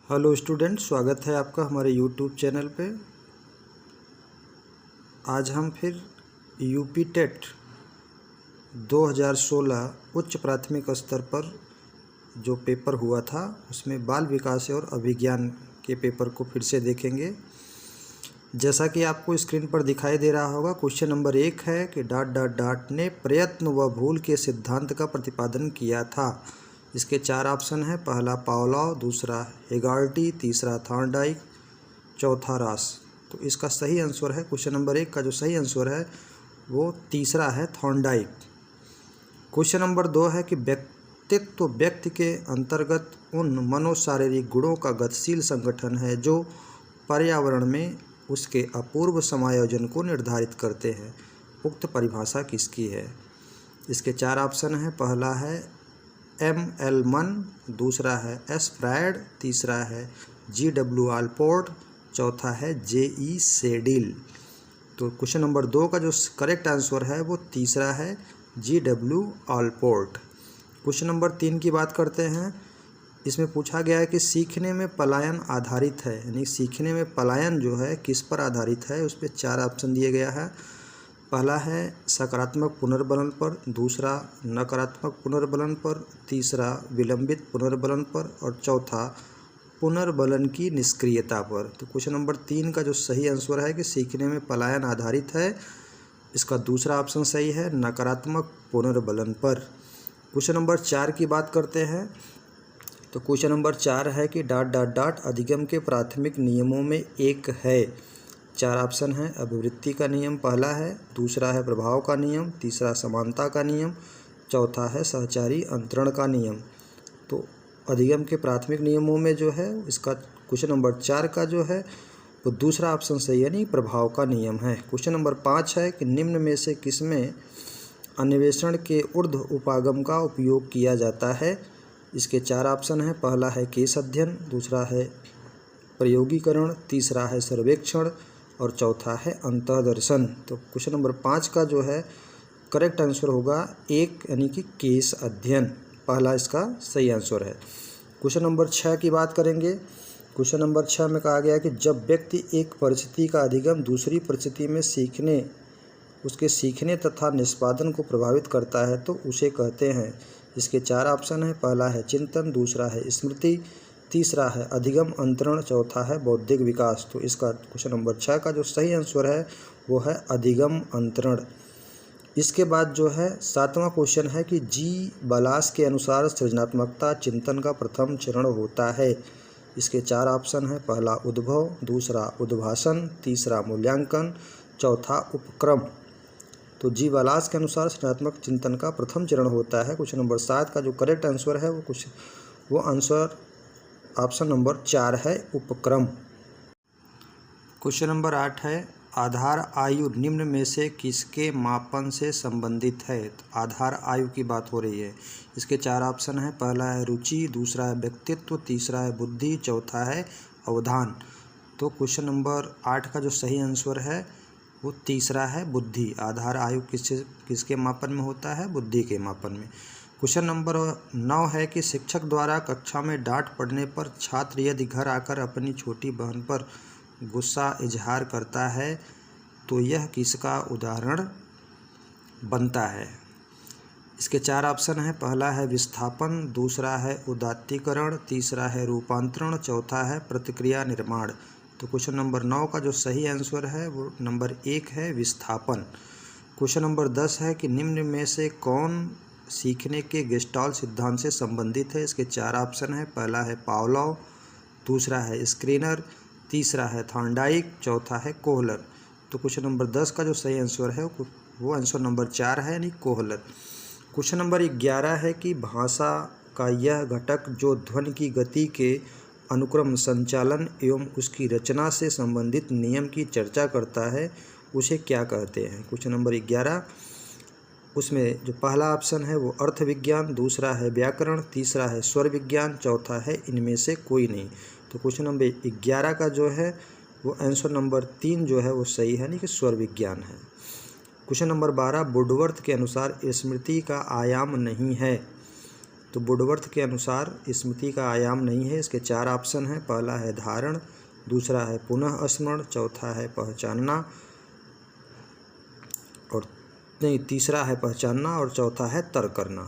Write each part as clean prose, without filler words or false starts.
Hello student, स्वागत है आपका हमारे यूट्यूब चैनल पे। आज हम फिर यूपी टेट 2016 उच्च प्राथमिक स्तर पर जो पेपर हुआ था उसमें बाल विकास और अभिज्ञान के पेपर को फिर से देखेंगे। जैसा कि आपको स्क्रीन पर दिखाई दे रहा होगा, क्वेश्चन नंबर 1 है कि ... ने प्रयत्न व भूल के सिद्धांत का प्रतिपादन किया था। इसके 4 ऑप्शन हैं। पहला पावलोव, दूसरा हेगार्टी, तीसरा थॉर्नडाइक, चौथा रास। तो इसका सही आंसर है, क्वेश्चन नंबर 1 का जो सही आंसर है वो तीसरा है, थॉर्नडाइक। क्वेश्चन नंबर 2 है कि व्यक्तित्व व्यक्ति के अंतर्गत उन मनोशारीरिक गुणों का गतिशील संगठन है जो पर्यावरण में उसके अपूर्व समायोजन को निर्धारित करते हैं। उक्त परिभाषा किसकी है? इसके 4 ऑप्शन हैं। पहला है M.L. मन, दूसरा है S. फ्रायड, तीसरा है G.W. आलपोर्ट, चौथा है J.E. सेडिल। तो क्वेश्चन नंबर 2 का जो करेक्ट आंसर है वो तीसरा है, G.W. आलपोर्ट। क्वेश्चन नंबर 3 की बात करते हैं। इसमें पूछा गया है कि सीखने में पलायन आधारित है, यानी सीखने में पलायन जो है किस पर आधारित है। उस पर 4 ऑप्शन दिए गया है। पहला है सकारात्मक पुनर्बलन पर, दूसरा नकारात्मक पुनर्बलन पर, तीसरा विलंबित पुनर्बलन पर और चौथा पुनर्बलन की निष्क्रियता पर। तो क्वेश्चन नंबर 3 का जो सही आंसर है कि सीखने में पलायन आधारित है, इसका दूसरा ऑप्शन सही है, नकारात्मक पुनर्बलन पर। क्वेश्चन नंबर 4 की बात करते हैं। तो क्वेश्चन नंबर 4 है कि ... अधिगम के प्राथमिक नियमों में एक है। 4 ऑप्शन हैं। अभिवृत्ति का नियम पहला है, दूसरा है प्रभाव का नियम, तीसरा समानता का नियम, चौथा है सहचारी अंतरण का नियम। तो अधिगम के प्राथमिक नियमों में जो है इसका क्वेश्चन नंबर 4 का जो है वो दूसरा ऑप्शन सही, यानी प्रभाव का नियम है। क्वेश्चन नंबर 5 है कि निम्न में से किसमें अन्वेषण के ऊर्ध्व उपागम का उपयोग किया जाता है। इसके 4 ऑप्शन हैं। पहला है केस अध्ययन, दूसरा है प्रयोगीकरण, तीसरा है सर्वेक्षण और चौथा है अंतःदर्शन। तो क्वेश्चन नंबर 5 का जो है करेक्ट आंसर होगा 1, यानी कि केस अध्ययन। पहला इसका सही आंसर है। क्वेश्चन नंबर 6 की बात करेंगे। क्वेश्चन नंबर 6 में कहा गया कि जब व्यक्ति एक परिस्थिति का अधिगम दूसरी परिस्थिति में उसके सीखने तथा निष्पादन को प्रभावित करता है तो उसे कहते हैं। इसके 4 ऑप्शन हैं। पहला है चिंतन, दूसरा है स्मृति, तीसरा है अधिगम अंतरण, चौथा है बौद्धिक विकास। तो इसका क्वेश्चन नंबर 6 का जो सही आंसर है वो है अधिगम अंतरण। इसके बाद जो है 7वां क्वेश्चन है कि जी बलास के अनुसार सृजनात्मकता चिंतन का प्रथम चरण होता है। इसके 4 ऑप्शन हैं। पहला उद्भव, दूसरा उद्भासन, तीसरा मूल्यांकन, चौथा उपक्रम। तो जी बलास के अनुसार सृजनात्मक चिंतन का प्रथम चरण होता है। क्वेश्चन नंबर 7 का जो करेक्ट आंसर है वो आंसर ऑप्शन नंबर 4 है, उपक्रम। क्वेश्चन नंबर 8 है आधार आयु निम्न में से किसके मापन से संबंधित है। तो आधार आयु की बात हो रही है। इसके 4 ऑप्शन हैं। पहला है रुचि, दूसरा है व्यक्तित्व, तीसरा है बुद्धि, चौथा है अवधान। तो क्वेश्चन नंबर 8 का जो सही आंसर है वो तीसरा है, बुद्धि। आधार आयु किसके मापन में होता है? बुद्धि के मापन में। क्वेश्चन नंबर 9 है कि शिक्षक द्वारा कक्षा में डांट पड़ने पर छात्र यदि घर आकर अपनी छोटी बहन पर गुस्सा इजहार करता है तो यह किसका उदाहरण बनता है। इसके 4 ऑप्शन हैं। पहला है विस्थापन, दूसरा है उदात्तीकरण, तीसरा है रूपांतरण, चौथा है प्रतिक्रिया निर्माण। तो क्वेश्चन नंबर 9 का जो सही आंसर है वो नंबर 1 है, विस्थापन। क्वेश्चन नंबर 10 है कि निम्न में से कौन सीखने के गेस्टाल्ट सिद्धांत से संबंधित है। इसके 4 ऑप्शन हैं। पहला है पावलोव, दूसरा है स्क्रीनर, तीसरा है थॉर्नडाइक, चौथा है कोहलर। तो क्वेश्चन नंबर 10 का जो सही आंसर है वो आंसर नंबर 4 है, यानी कोहलर। क्वेश्चन नंबर 11 है कि भाषा का यह घटक जो ध्वनि की गति के अनुक्रम संचालन एवं उसकी रचना से संबंधित नियम की चर्चा करता है उसे क्या कहते हैं। क्वेश्चन नंबर 11, उसमें जो पहला ऑप्शन है वो अर्थ विज्ञान, दूसरा है व्याकरण, तीसरा है स्वर विज्ञान, चौथा है इनमें से कोई नहीं। तो क्वेश्चन नंबर 11 का जो है वो आंसर नंबर 3 जो है वो सही है, यानी कि स्वर विज्ञान है। क्वेश्चन नंबर 12, वुडवर्थ के अनुसार स्मृति का आयाम नहीं है। तो वुडवर्थ के अनुसार स्मृति का आयाम नहीं है। इसके 4 ऑप्शन हैं। पहला है धारण, दूसरा है पुनः स्मरण, चौथा है पहचानना और तीसरा है पहचानना और चौथा है तर्क करना।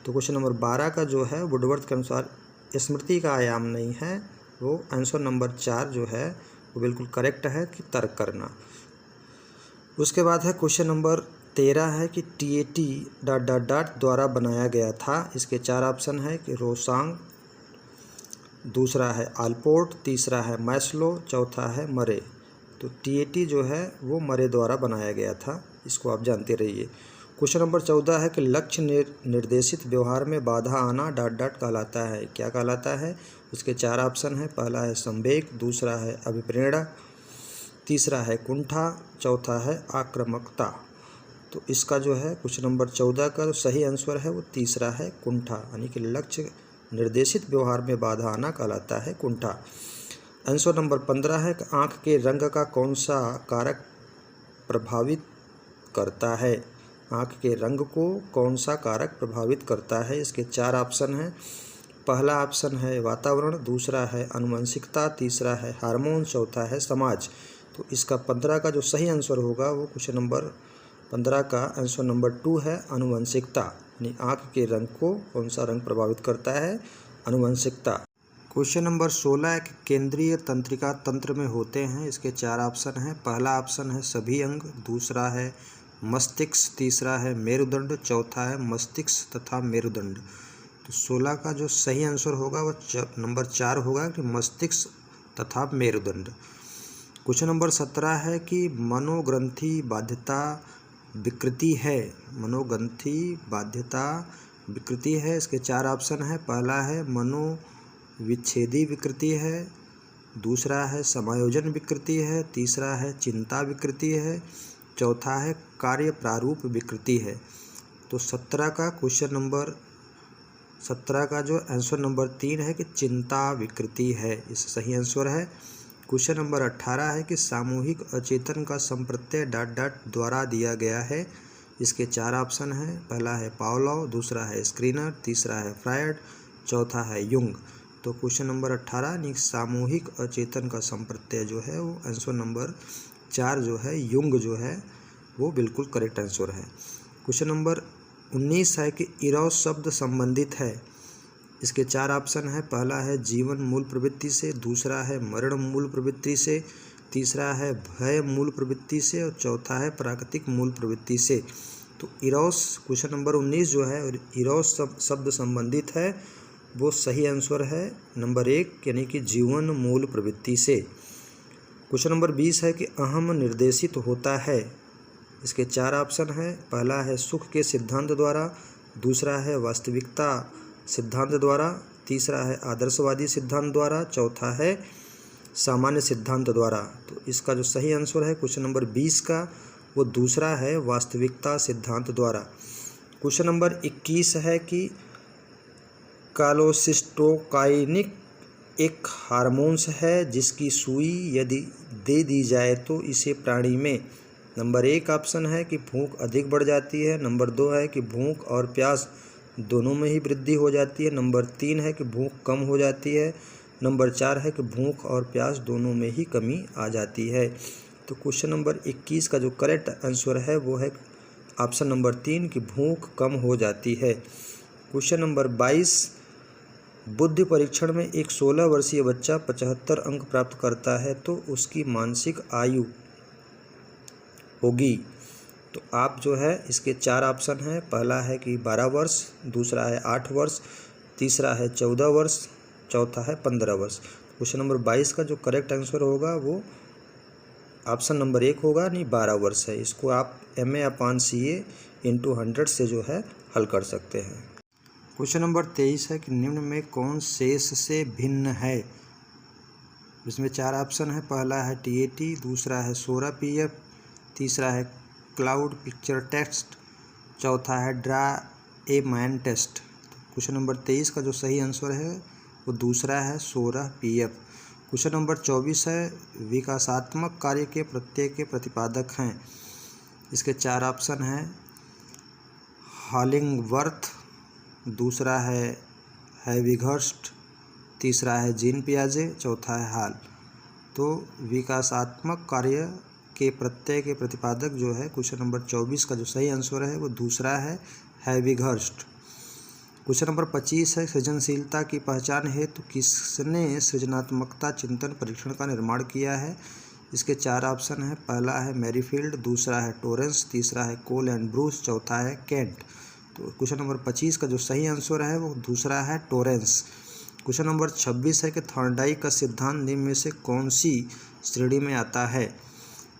तो क्वेश्चन नंबर 12 का जो है वुडवर्थ के अनुसार स्मृति का आयाम नहीं है, वो आंसर नंबर 4 जो है वो बिल्कुल करेक्ट है कि तर्क करना। उसके बाद है क्वेश्चन नंबर 13 है कि TAT ... द्वारा बनाया गया था। इसके 4 ऑप्शन है कि रोसांग, दूसरा है आलपोर्ट, तीसरा है मैस्लो, चौथा है मरे। तो TAT जो है वो मरे द्वारा बनाया गया था, इसको आप जानते रहिए। क्वेश्चन नंबर 14 है कि लक्ष्य निर्देशित व्यवहार में बाधा आना ... कहलाता है। क्या कहलाता है? उसके 4 ऑप्शन हैं। पहला है संवेग, दूसरा है अभिप्रेरणा, तीसरा है कुंठा, चौथा है आक्रामकता। तो इसका जो है क्वेश्चन नंबर 14 का जो सही आंसर है वो तीसरा है कुंठा, यानी कि लक्ष्य निर्देशित व्यवहार में बाधा आना कहलाता है कुंठा। आंसर नंबर 15 है कि आँख के रंग का कौन सा कारक प्रभावित करता है। आँख के रंग को कौन सा कारक प्रभावित करता है? इसके 4 ऑप्शन हैं। पहला ऑप्शन है वातावरण, दूसरा है आनुवंशिकता, तीसरा है हार्मोन, चौथा है समाज। तो इसका 15 का जो सही आंसर होगा वो क्वेश्चन नंबर 15 का आंसर नंबर 2 है आनुवंशिकता, यानी आँख के रंग को कौन सा रंग प्रभावित करता है? आनुवंशिकता। क्वेश्चन नंबर 16 है कि केंद्रीय तंत्रिका तंत्र में होते हैं। इसके 4 ऑप्शन हैं। पहला ऑप्शन है सभी अंग, दूसरा है मस्तिष्क, तीसरा है मेरुदंड, चौथा है मस्तिष्क तथा मेरुदंड। तो 16 का जो सही आंसर होगा वो नंबर 4 होगा कि मस्तिष्क तथा मेरुदंड। क्वेश्चन नंबर 17 है कि मनोग्रंथि बाध्यता विकृति है। मनोग्रंथि बाध्यता विकृति है। इसके 4 ऑप्शन है। पहला है मनोविच्छेदी विकृति है, दूसरा है समायोजन विकृति है, तीसरा है चिंता विकृति है, चौथा है कार्य प्रारूप विकृति है। तो 17 का क्वेश्चन नंबर 17 का जो आंसर नंबर 3 है कि चिंता विकृति है, इस सही आंसर है। क्वेश्चन नंबर 18 है कि सामूहिक अचेतन का संप्रत्यय ... द्वारा दिया गया है। इसके 4 ऑप्शन हैं। पहला है पावलोव, दूसरा है स्क्रीनर, तीसरा है फ्रायड, चौथा है युंग। तो क्वेश्चन नंबर 18 यानी सामूहिक अचेतन का संप्रत्यय जो है वो आंसर नंबर 4 जो है युंग जो है वो बिल्कुल करेक्ट आंसर है। क्वेश्चन नंबर 19 है कि इरोस शब्द संबंधित है। इसके 4 ऑप्शन है। पहला है जीवन मूल प्रवृत्ति से, दूसरा है मरण मूल प्रवृत्ति से, तीसरा है भय मूल प्रवृत्ति से और चौथा है प्राकृतिक मूल प्रवृत्ति से। तो इरोस क्वेश्चन नंबर 19 जो है इरोस शब्द संबंधित है, वो सही आंसर है नंबर 1 यानी कि जीवन मूल प्रवृत्ति से। क्वेश्चन नंबर 20 है कि अहम निर्देशित होता है। इसके 4 ऑप्शन हैं। पहला है सुख के सिद्धांत द्वारा, दूसरा है वास्तविकता सिद्धांत द्वारा, तीसरा है आदर्शवादी सिद्धांत द्वारा, चौथा है सामान्य सिद्धांत द्वारा। तो इसका जो सही आंसर है क्वेश्चन नंबर 20 का वो दूसरा है वास्तविकता सिद्धांत द्वारा। क्वेश्चन नंबर 21 है कि कालोसिस्टोकाइनिक एक हार्मोन्स है जिसकी सुई यदि दे दी जाए तो इसे प्राणी में नंबर 1 ऑप्शन है कि भूख अधिक बढ़ जाती है, नंबर 2 है कि भूख और प्यास दोनों में ही वृद्धि हो जाती है, नंबर 3 है कि भूख कम हो जाती है, नंबर 4 है कि भूख और प्यास दोनों में ही कमी आ जाती है। तो क्वेश्चन नंबर 21 का जो करेक्ट आंसर है वो है ऑप्शन नंबर 3 कि भूख कम हो जाती है। क्वेश्चन नंबर 22 बुद्धि परीक्षण में एक 16 वर्षीय बच्चा 75 अंक प्राप्त करता है तो उसकी मानसिक आयु होगी। तो आप जो है इसके 4 ऑप्शन हैं। पहला है कि 12 वर्ष, दूसरा है 8 वर्ष, तीसरा है 14 वर्ष, चौथा है 15 वर्ष। क्वेश्चन नंबर 22 का जो करेक्ट आंसर होगा वो ऑप्शन नंबर 1 होगा, नहीं 12 वर्ष है। इसको आप MA/CA × 100 से जो है हल कर सकते हैं। क्वेश्चन नंबर 23 है कि निम्न में कौन शेष से भिन्न है। इसमें 4 ऑप्शन है। पहला है TAT, दूसरा है सोरा PF, तीसरा है क्लाउड पिक्चर टेस्ट, चौथा है draw a man test. Question number 23 का जो सही आंसर है वो दूसरा है सोरा PF। क्वेश्चन नंबर 24 है विकासात्मक कार्य के प्रत्यय के प्रतिपादक हैं। इसके 4 ऑप्शन हैं। हॉलिंगवर्थ, दूसरा है है विघर्स्ट, तीसरा है जीन पियाजे, चौथा है हाल। तो विकासात्मक कार्य के प्रत्यय के प्रतिपादक जो है क्वेश्चन नंबर 24 का जो सही आंसर है वो दूसरा है विघर्स्ट। क्वेश्चन नंबर 25 है सृजनशीलता की पहचान हेतु किसने सृजनात्मकता चिंतन परीक्षण का निर्माण किया है। इसके 4 ऑप्शन है। पहला है मैरीफील्ड, दूसरा है टोरेंस, तीसरा है कोल एंड ब्रूस, चौथा है केंट। तो क्वेश्चन नंबर 25 का जो सही आंसर है वो दूसरा है टोरेंस। क्वेश्चन नंबर 26 है कि थॉर्नडाइक का सिद्धांत निम्न में से कौन सी श्रेणी में आता है।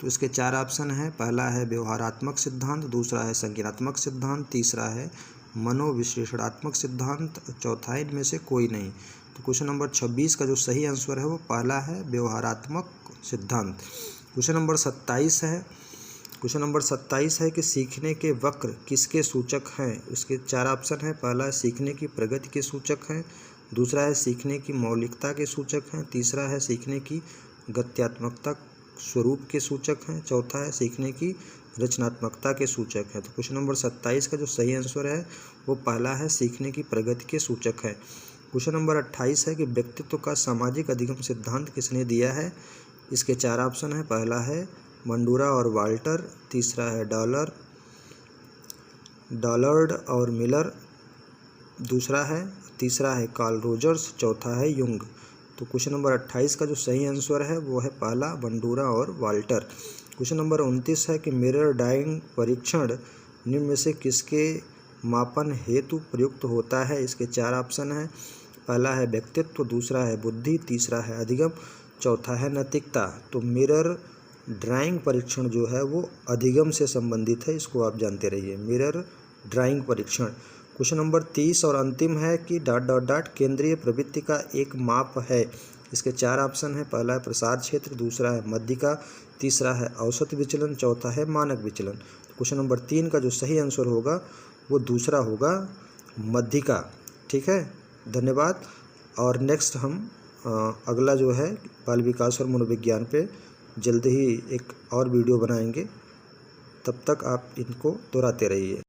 तो इसके 4 ऑप्शन है। पहला है व्यवहारात्मक सिद्धांत, दूसरा है संज्ञानात्मक सिद्धांत, तीसरा है मनोविश्लेषणात्मक सिद्धांत, चौथा है इनमें से कोई नहीं। तो क्वेश्चन नंबर 26 का जो सही आंसर है वो पहला है व्यवहारात्मक सिद्धांत। क्वेश्चन नंबर 27 है। क्वेश्चन नंबर 27 है कि सीखने के वक्र किसके सूचक हैं। इसके 4 ऑप्शन है। पहला है सीखने की प्रगति के सूचक हैं, दूसरा है सीखने की मौलिकता के सूचक हैं, तीसरा है सीखने की गत्यात्मकता स्वरूप के सूचक हैं, चौथा है सीखने की रचनात्मकता के सूचक हैं। तो क्वेश्चन नंबर 27 का जो सही आंसर है वो पहला है सीखने की प्रगति के सूचक है। क्वेश्चन नंबर 28 है कि व्यक्तित्व का सामाजिक अधिगम सिद्धांत किसने दिया है। इसके 4 ऑप्शन है। पहला है बंडूरा और वाल्टर, तीसरा है डॉलर्ड और मिलर, तीसरा है कार्ल रोजर्स, चौथा है युंग। तो क्वेश्चन नंबर 28 का जो सही आंसर है वो है पहला बंडूरा और वाल्टर। क्वेश्चन नंबर 29 है कि मिरर डाइंग परीक्षण निम्न में से किसके मापन हेतु प्रयुक्त होता है। इसके 4 ऑप्शन है। पहला है व्यक्तित्व, दूसरा है बुद्धि, तीसरा है अधिगम, चौथा है नैतिकता। तो मिरर ड्राइंग परीक्षण जो है वो अधिगम से संबंधित है, इसको आप जानते रहिए। मिरर ड्राइंग परीक्षण। क्वेश्चन नंबर 30 और अंतिम है कि ... केंद्रीय प्रवृत्ति का एक माप है। इसके 4 ऑप्शन है। पहला है प्रसार क्षेत्र, दूसरा है मध्यिका, तीसरा है औसत विचलन, चौथा है मानक विचलन। क्वेश्चन नंबर 3 का जो सही आंसर होगा वो दूसरा होगा मध्यिका। ठीक है, धन्यवाद। और नेक्स्ट हम अगला जो है बाल विकास और मनोविज्ञान पे जल्द ही एक और वीडियो बनाएंगे। तब तक आप इनको दोहराते रहिए।